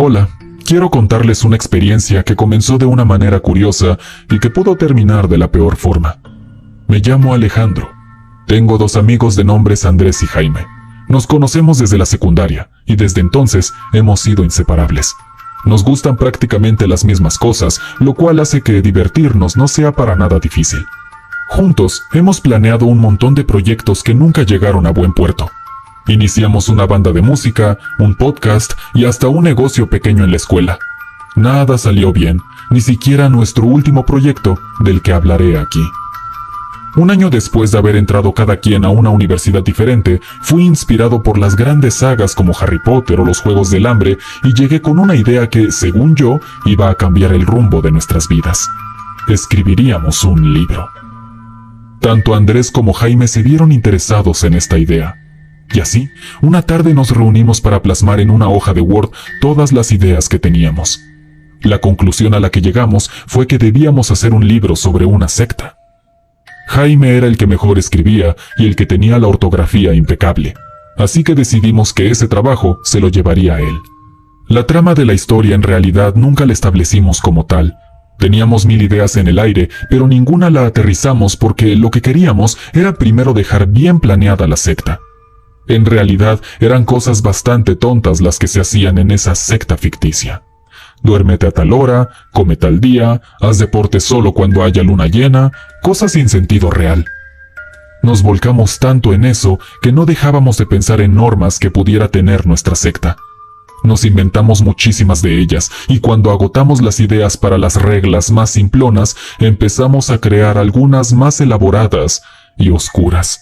Hola, quiero contarles una experiencia que comenzó de una manera curiosa y que pudo terminar de la peor forma. Me llamo Alejandro. Tengo dos amigos de nombres Andrés y Jaime. Nos conocemos desde la secundaria y desde entonces hemos sido inseparables. Nos gustan prácticamente las mismas cosas, lo cual hace que divertirnos no sea para nada difícil. Juntos hemos planeado un montón de proyectos que nunca llegaron a buen puerto. Iniciamos una banda de música, un podcast y hasta un negocio pequeño en la escuela. Nada salió bien, ni siquiera nuestro último proyecto, del que hablaré aquí. Un año después de haber entrado cada quien a una universidad diferente, fui inspirado por las grandes sagas como Harry Potter o los Juegos del Hambre y llegué con una idea que, según yo, iba a cambiar el rumbo de nuestras vidas. Escribiríamos un libro. Tanto Andrés como Jaime se vieron interesados en esta idea. Y así, una tarde nos reunimos para plasmar en una hoja de Word todas las ideas que teníamos. La conclusión a la que llegamos fue que debíamos hacer un libro sobre una secta. Jaime era el que mejor escribía y el que tenía la ortografía impecable, así que decidimos que ese trabajo se lo llevaría a él. La trama de la historia en realidad nunca la establecimos como tal. Teníamos 1000 ideas en el aire, pero ninguna la aterrizamos porque lo que queríamos era primero dejar bien planeada la secta. En realidad, eran cosas bastante tontas las que se hacían en esa secta ficticia. Duérmete a tal hora, come tal día, haz deporte solo cuando haya luna llena, cosas sin sentido real. Nos volcamos tanto en eso que no dejábamos de pensar en normas que pudiera tener nuestra secta. Nos inventamos muchísimas de ellas, y cuando agotamos las ideas para las reglas más simplonas, empezamos a crear algunas más elaboradas y oscuras.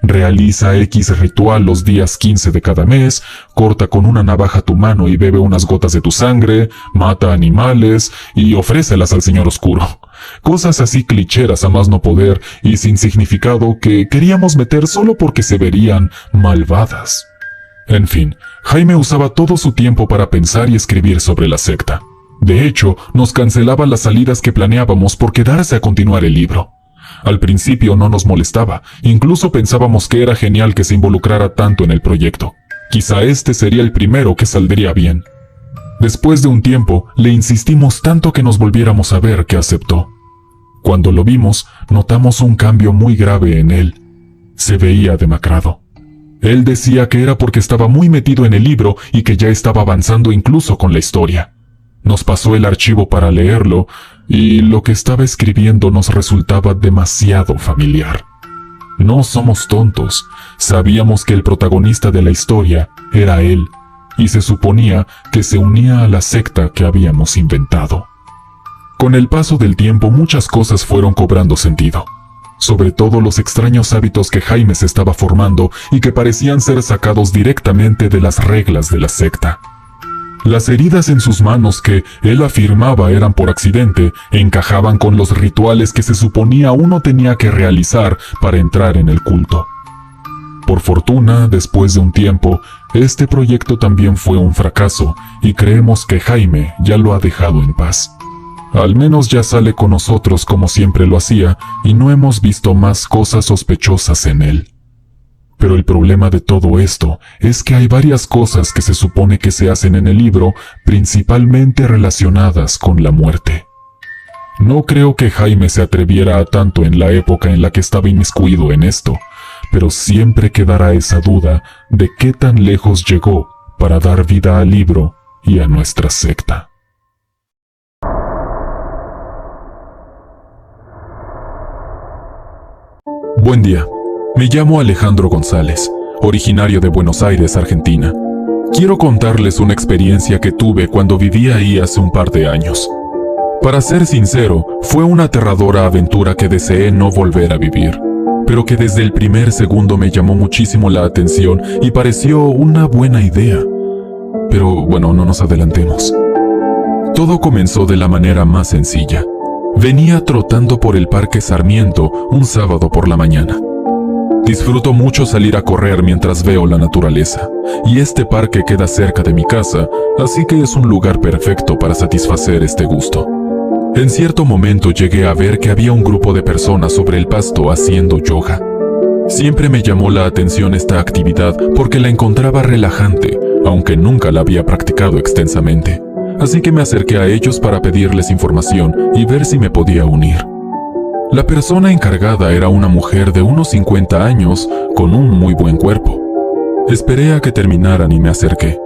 Realiza X ritual los días 15 de cada mes, corta con una navaja tu mano y bebe unas gotas de tu sangre, mata animales y ofrécelas al Señor Oscuro. Cosas así clicheras a más no poder y sin significado que queríamos meter solo porque se verían malvadas. En fin, Jaime usaba todo su tiempo para pensar y escribir sobre la secta. De hecho, nos cancelaba las salidas que planeábamos por quedarse a continuar el libro. Al principio no nos molestaba, incluso pensábamos que era genial que se involucrara tanto en el proyecto. Quizá este sería el primero que saldría bien. Después de un tiempo, le insistimos tanto que nos volviéramos a ver que aceptó. Cuando lo vimos, notamos un cambio muy grave en él. Se veía demacrado. Él decía que era porque estaba muy metido en el libro y que ya estaba avanzando incluso con la historia. Nos pasó el archivo para leerlo, y lo que estaba escribiendo nos resultaba demasiado familiar. No somos tontos, sabíamos que el protagonista de la historia era él, y se suponía que se unía a la secta que habíamos inventado. Con el paso del tiempo muchas cosas fueron cobrando sentido, sobre todo los extraños hábitos que Jaime se estaba formando y que parecían ser sacados directamente de las reglas de la secta. Las heridas en sus manos que él afirmaba eran por accidente encajaban con los rituales que se suponía uno tenía que realizar para entrar en el culto. Por fortuna, después de un tiempo, este proyecto también fue un fracaso y creemos que Jaime ya lo ha dejado en paz. Al menos ya sale con nosotros como siempre lo hacía y no hemos visto más cosas sospechosas en él. Pero el problema de todo esto es que hay varias cosas que se supone que se hacen en el libro, principalmente relacionadas con la muerte. No creo que Jaime se atreviera a tanto en la época en la que estaba inmiscuido en esto, pero siempre quedará esa duda de qué tan lejos llegó para dar vida al libro y a nuestra secta. Buen día. Me llamo Alejandro González, originario de Buenos Aires, Argentina. Quiero contarles una experiencia que tuve cuando vivía ahí hace un par de años. Para ser sincero, fue una aterradora aventura que deseé no volver a vivir, pero que desde el primer segundo me llamó muchísimo la atención y pareció una buena idea. Pero bueno, no nos adelantemos. Todo comenzó de la manera más sencilla. Venía trotando por el Parque Sarmiento un sábado por la mañana. Disfruto mucho salir a correr mientras veo la naturaleza, y este parque queda cerca de mi casa, así que es un lugar perfecto para satisfacer este gusto. En cierto momento llegué a ver que había un grupo de personas sobre el pasto haciendo yoga. Siempre me llamó la atención esta actividad porque la encontraba relajante, aunque nunca la había practicado extensamente. Así que me acerqué a ellos para pedirles información y ver si me podía unir. La persona encargada era una mujer de unos 50 años con un muy buen cuerpo. Esperé a que terminaran y me acerqué.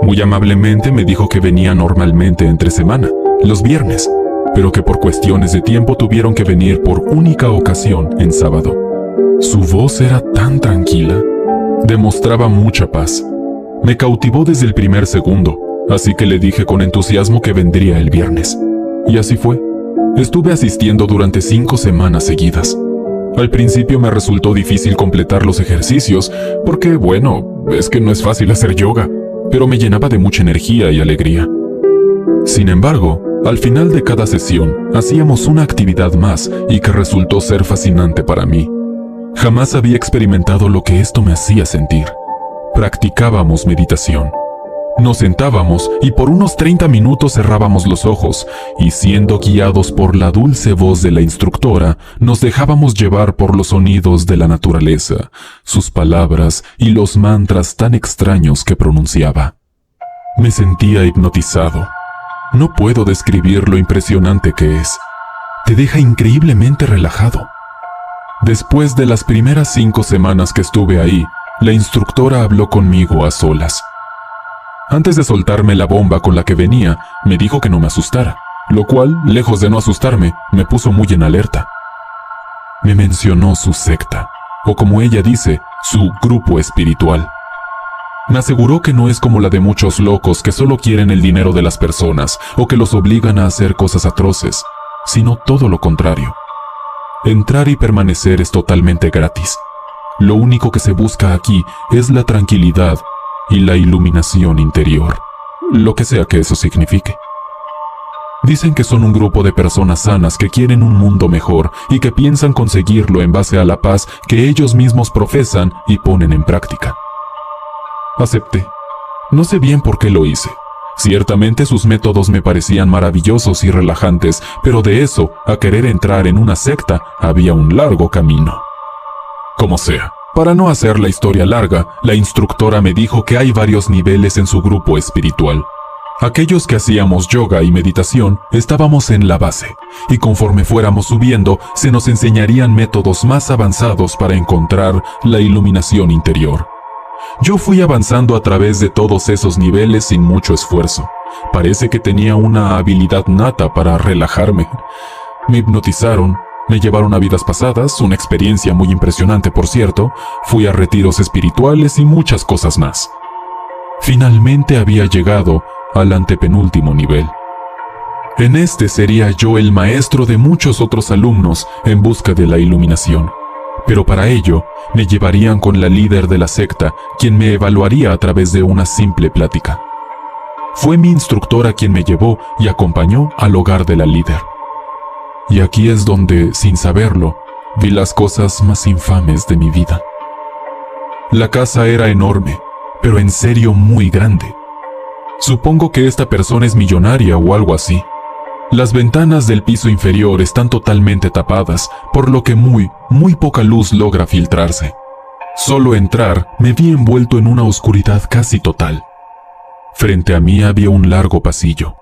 Muy amablemente me dijo que venía normalmente entre semana, los viernes, pero que por cuestiones de tiempo tuvieron que venir por única ocasión en sábado. Su voz era tan tranquila, demostraba mucha paz. Me cautivó desde el primer segundo, así que le dije con entusiasmo que vendría el viernes. Y así fue. Estuve asistiendo durante 5 semanas seguidas. Al principio me resultó difícil completar los ejercicios, porque, bueno, es que no es fácil hacer yoga, pero me llenaba de mucha energía y alegría. Sin embargo, al final de cada sesión, hacíamos una actividad más y que resultó ser fascinante para mí. Jamás había experimentado lo que esto me hacía sentir. Practicábamos meditación. Nos sentábamos y por unos 30 minutos cerrábamos los ojos y, siendo guiados por la dulce voz de la instructora, nos dejábamos llevar por los sonidos de la naturaleza, sus palabras y los mantras tan extraños que pronunciaba. Me sentía hipnotizado. No puedo describir lo impresionante que es. Te deja increíblemente relajado. Después de las primeras 5 semanas que estuve ahí, la instructora habló conmigo a solas. Antes de soltarme la bomba con la que venía, me dijo que no me asustara, lo cual, lejos de no asustarme, me puso muy en alerta. Me mencionó su secta, o como ella dice, su grupo espiritual. Me aseguró que no es como la de muchos locos que solo quieren el dinero de las personas o que los obligan a hacer cosas atroces, sino todo lo contrario. Entrar y permanecer es totalmente gratis. Lo único que se busca aquí es la tranquilidad y la iluminación interior, lo que sea que eso signifique. Dicen que son un grupo de personas sanas que quieren un mundo mejor y que piensan conseguirlo en base a la paz que ellos mismos profesan y ponen en práctica. Acepté. No sé bien por qué lo hice. Ciertamente sus métodos me parecían maravillosos y relajantes, pero de eso a querer entrar en una secta había un largo camino. Como sea, para no hacer la historia larga, la instructora me dijo que hay varios niveles en su grupo espiritual. Aquellos que hacíamos yoga y meditación estábamos en la base, y conforme fuéramos subiendo, se nos enseñarían métodos más avanzados para encontrar la iluminación interior. Yo fui avanzando a través de todos esos niveles sin mucho esfuerzo. Parece que tenía una habilidad nata para relajarme. Me hipnotizaron, me llevaron a vidas pasadas, una experiencia muy impresionante por cierto, fui a retiros espirituales y muchas cosas más. Finalmente había llegado al antepenúltimo nivel. En este sería yo el maestro de muchos otros alumnos en busca de la iluminación. Pero para ello, me llevarían con la líder de la secta, quien me evaluaría a través de una simple plática. Fue mi instructora quien me llevó y acompañó al hogar de la líder. Y aquí es donde, sin saberlo, vi las cosas más infames de mi vida. La casa era enorme, pero en serio muy grande. Supongo que esta persona es millonaria o algo así. Las ventanas del piso inferior están totalmente tapadas, por lo que muy poca luz logra filtrarse. Solo entrar me vi envuelto en una oscuridad casi total. Frente a mí había un largo pasillo.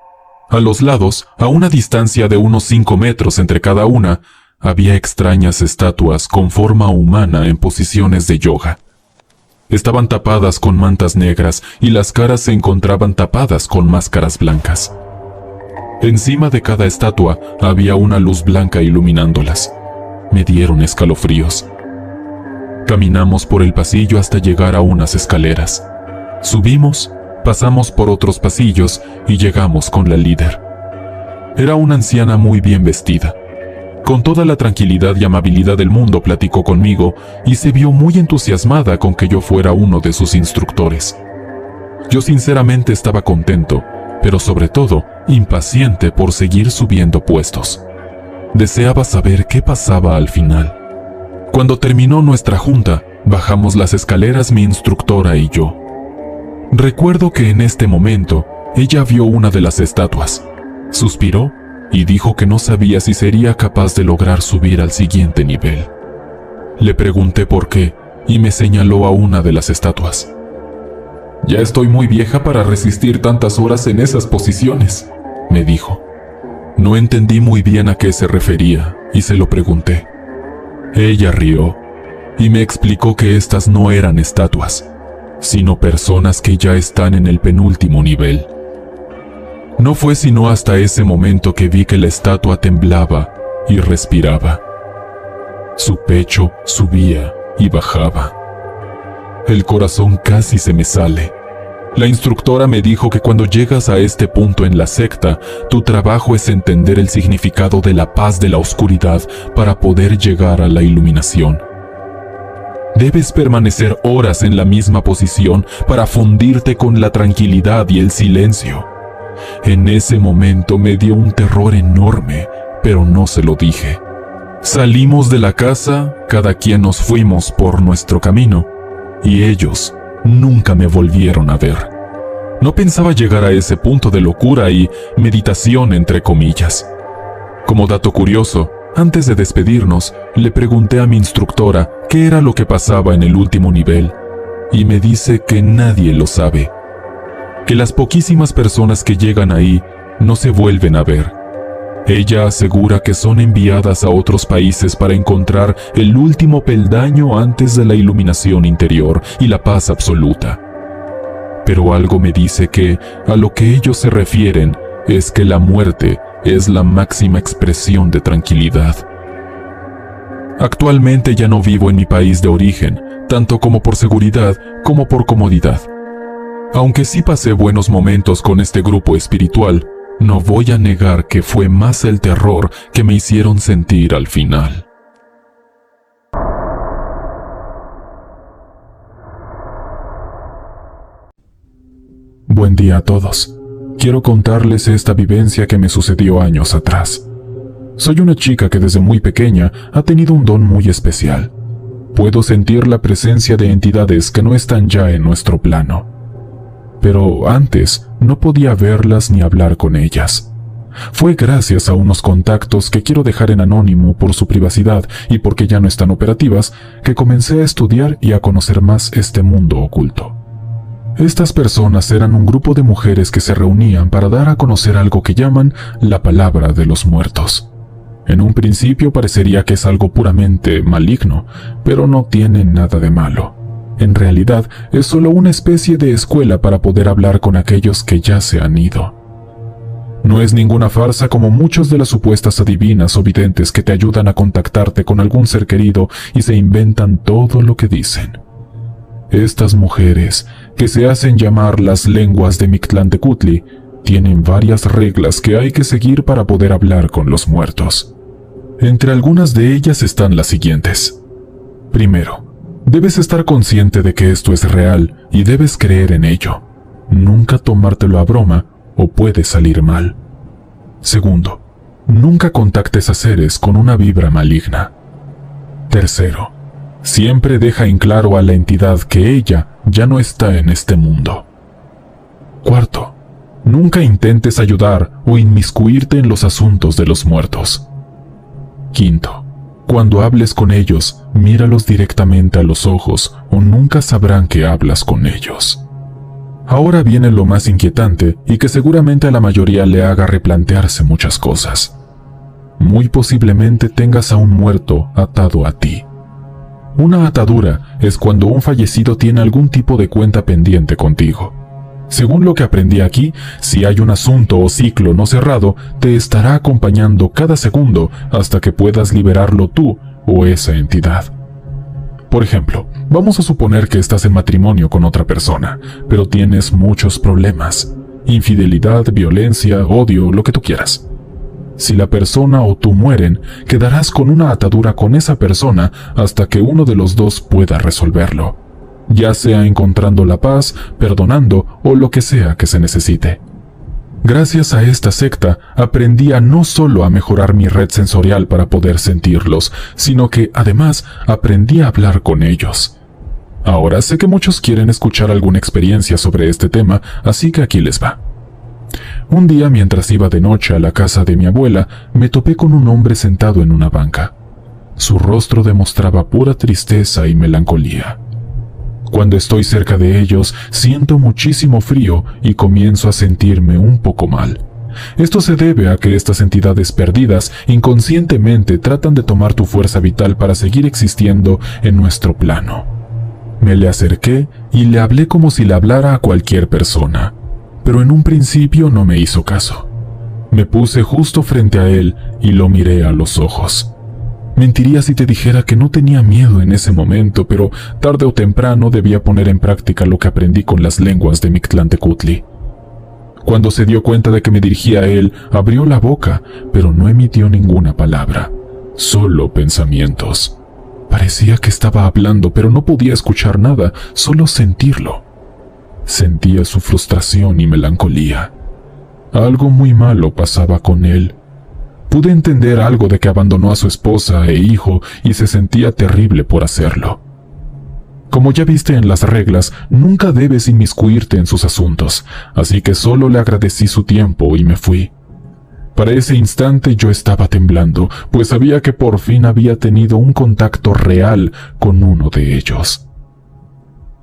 A los lados, a una distancia de unos 5 metros entre cada una, había extrañas estatuas con forma humana en posiciones de yoga. Estaban tapadas con mantas negras y las caras se encontraban tapadas con máscaras blancas. Encima de cada estatua había una luz blanca iluminándolas. Me dieron escalofríos. Caminamos por el pasillo hasta llegar a unas escaleras. Subimos, pasamos por otros pasillos y llegamos con la líder. Era una anciana muy bien vestida. Con toda la tranquilidad y amabilidad del mundo platicó conmigo y se vio muy entusiasmada con que yo fuera uno de sus instructores. Yo sinceramente estaba contento, pero sobre todo impaciente por seguir subiendo puestos. Deseaba saber qué pasaba al final. Cuando terminó nuestra junta, bajamos las escaleras mi instructora y yo. Recuerdo que en este momento, ella vio una de las estatuas, suspiró y dijo que no sabía si sería capaz de lograr subir al siguiente nivel. Le pregunté por qué y me señaló a una de las estatuas. «Ya estoy muy vieja para resistir tantas horas en esas posiciones», me dijo. No entendí muy bien a qué se refería y se lo pregunté. Ella rió y me explicó que estas no eran estatuas, sino personas que ya están en el penúltimo nivel. No fue sino hasta ese momento que vi que la estatua temblaba y respiraba. Su pecho subía y bajaba. El corazón casi se me sale. La instructora me dijo que cuando llegas a este punto en la secta, tu trabajo es entender el significado de la paz de la oscuridad para poder llegar a la iluminación. Debes permanecer horas en la misma posición para fundirte con la tranquilidad y el silencio. En ese momento me dio un terror enorme, pero no se lo dije. Salimos de la casa, cada quien nos fuimos por nuestro camino, y ellos nunca me volvieron a ver. No pensaba llegar a ese punto de locura y meditación entre comillas. Como dato curioso, antes de despedirnos, le pregunté a mi instructora qué era lo que pasaba en el último nivel, y me dice que nadie lo sabe. Que las poquísimas personas que llegan ahí no se vuelven a ver. Ella asegura que son enviadas a otros países para encontrar el último peldaño antes de la iluminación interior y la paz absoluta. Pero algo me dice que a lo que ellos se refieren es que la muerte es la máxima expresión de tranquilidad. Actualmente ya no vivo en mi país de origen, tanto como por seguridad como por comodidad. Aunque sí pasé buenos momentos con este grupo espiritual, no voy a negar que fue más el terror que me hicieron sentir al final. Buen día a todos. Quiero contarles esta vivencia que me sucedió años atrás. Soy una chica que desde muy pequeña ha tenido un don muy especial. Puedo sentir la presencia de entidades que no están ya en nuestro plano. Pero antes no podía verlas ni hablar con ellas. Fue gracias a unos contactos que quiero dejar en anónimo por su privacidad y porque ya no están operativas, que comencé a estudiar y a conocer más este mundo oculto. Estas personas eran un grupo de mujeres que se reunían para dar a conocer algo que llaman la palabra de los muertos. En un principio parecería que es algo puramente maligno, pero no tiene nada de malo. En realidad, es solo una especie de escuela para poder hablar con aquellos que ya se han ido. No es ninguna farsa como muchos de las supuestas adivinas o videntes que te ayudan a contactarte con algún ser querido y se inventan todo lo que dicen. Estas mujeres, que se hacen llamar las lenguas de Mictlantecutli, tienen varias reglas que hay que seguir para poder hablar con los muertos. Entre algunas de ellas están las siguientes. Primero, debes estar consciente de que esto es real y debes creer en ello. Nunca tomártelo a broma o puede salir mal. Segundo, nunca contactes a seres con una vibra maligna. Tercero, siempre deja en claro a la entidad que ella ya no está en este mundo. Cuarto, nunca intentes ayudar o inmiscuirte en los asuntos de los muertos. Quinto, cuando hables con ellos, míralos directamente a los ojos o nunca sabrán que hablas con ellos. Ahora viene lo más inquietante y que seguramente a la mayoría le haga replantearse muchas cosas. Muy posiblemente tengas a un muerto atado a ti. Una atadura es cuando un fallecido tiene algún tipo de cuenta pendiente contigo. Según lo que aprendí aquí, si hay un asunto o ciclo no cerrado, te estará acompañando cada segundo hasta que puedas liberarlo tú o esa entidad. Por ejemplo, vamos a suponer que estás en matrimonio con otra persona, pero tienes muchos problemas. Infidelidad, violencia, odio, lo que tú quieras. Si la persona o tú mueren, quedarás con una atadura con esa persona hasta que uno de los dos pueda resolverlo, ya sea encontrando la paz, perdonando o lo que sea que se necesite. Gracias a esta secta, aprendí a no solo a mejorar mi red sensorial para poder sentirlos, sino que además aprendí a hablar con ellos. Ahora sé que muchos quieren escuchar alguna experiencia sobre este tema, así que aquí les va. Un día, mientras iba de noche a la casa de mi abuela, me topé con un hombre sentado en una banca. Su rostro demostraba pura tristeza y melancolía. Cuando estoy cerca de ellos, siento muchísimo frío y comienzo a sentirme un poco mal. Esto se debe a que estas entidades perdidas inconscientemente tratan de tomar tu fuerza vital para seguir existiendo en nuestro plano. Me le acerqué y le hablé como si le hablara a cualquier persona, pero en un principio no me hizo caso. Me puse justo frente a él y lo miré a los ojos. Mentiría si te dijera que no tenía miedo en ese momento, pero tarde o temprano debía poner en práctica lo que aprendí con las lenguas de Mictlantecutli. Cuando se dio cuenta de que me dirigía a él, abrió la boca, pero no emitió ninguna palabra, solo pensamientos. Parecía que estaba hablando, pero no podía escuchar nada, solo sentirlo. Sentía su frustración y melancolía. Algo muy malo pasaba con él. Pude entender algo de que abandonó a su esposa e hijo y se sentía terrible por hacerlo. Como ya viste en las reglas, nunca debes inmiscuirte en sus asuntos, así que solo le agradecí su tiempo y me fui. Para ese instante yo estaba temblando, pues sabía que por fin había tenido un contacto real con uno de ellos.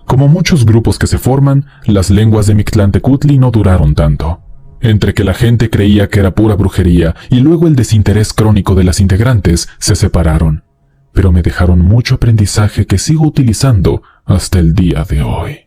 Como muchos grupos que se forman, las lenguas de Mictlantecutli no duraron tanto. Entre que la gente creía que era pura brujería y luego el desinterés crónico de las integrantes, se separaron, pero me dejaron mucho aprendizaje que sigo utilizando hasta el día de hoy.